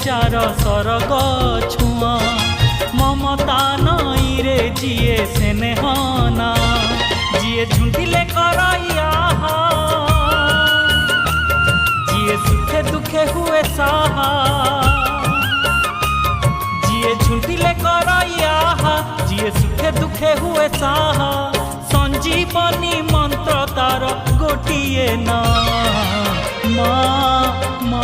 jar सरग छुआ ममता नई रे जिए स्नेहना जिए झुंटिले करैया जिए सुखे दुखे हुए साहा जिए झुंटिले करैया जिए सुखे दुखे हुए साहा संजीवनी मंत्र तार गोटिए ना माँ